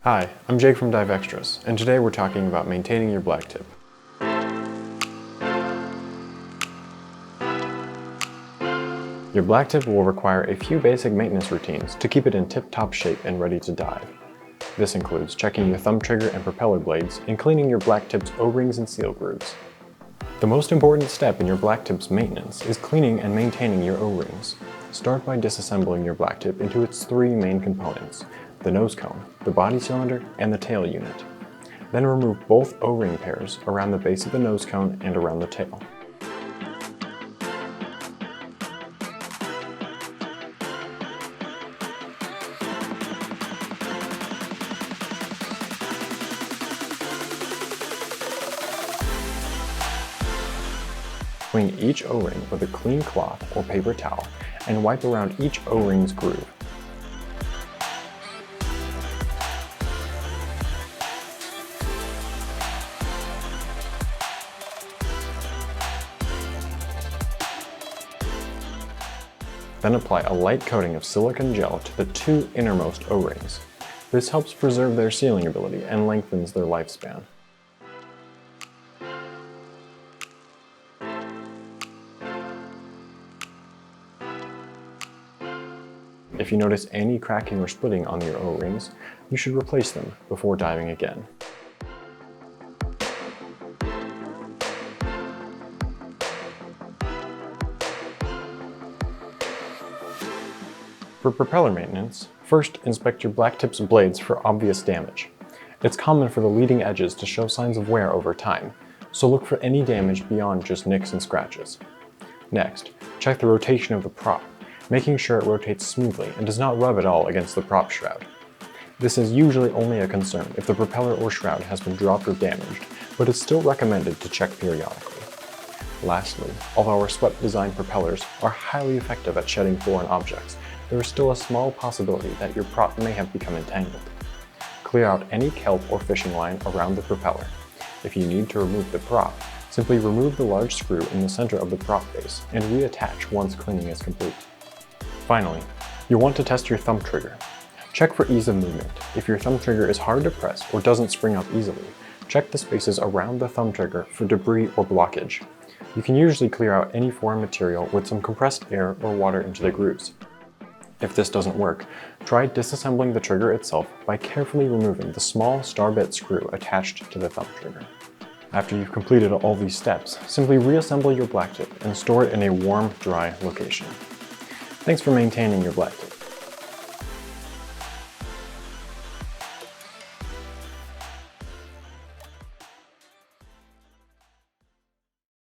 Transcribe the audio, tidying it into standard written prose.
Hi, I'm Jake from Xtras, and today we're talking about maintaining your BlackTip. Your BlackTip will require a few basic maintenance routines to keep it in tip-top shape and ready to dive. This includes checking your thumb trigger and propeller blades and cleaning your BlackTip's O-rings and seal grooves. The most important step in your BlackTip's maintenance is cleaning and maintaining your O-rings. Start by disassembling your BlackTip into its three main components: the nose cone, the body cylinder, and the tail unit. Then remove both O-ring pairs around the base of the nose cone and around the tail. Clean each O-ring with a clean cloth or paper towel and wipe around each O-ring's groove. Then apply a light coating of silicone gel to the two innermost O-rings. This helps preserve their sealing ability and lengthens their lifespan. If you notice any cracking or splitting on your O-rings, you should replace them before diving again. For propeller maintenance, first inspect your BlackTip's blades for obvious damage. It's common for the leading edges to show signs of wear over time, so look for any damage beyond just nicks and scratches. Next, check the rotation of the prop, making sure it rotates smoothly and does not rub at all against the prop shroud. This is usually only a concern if the propeller or shroud has been dropped or damaged, but it's still recommended to check periodically. Lastly, although our swept-designed propellers are highly effective at shedding foreign objects, there is still a small possibility that your prop may have become entangled. Clear out any kelp or fishing line around the propeller. If you need to remove the prop, simply remove the large screw in the center of the prop base and reattach once cleaning is complete. Finally, you'll want to test your thumb trigger. Check for ease of movement. If your thumb trigger is hard to press or doesn't spring up easily, check the spaces around the thumb trigger for debris or blockage. You can usually clear out any foreign material with some compressed air or water into the grooves. If this doesn't work, try disassembling the trigger itself by carefully removing the small star bit screw attached to the thumb trigger. After you've completed all these steps, simply reassemble your BlackTip and store it in a warm, dry location. Thanks for maintaining your BlackTip.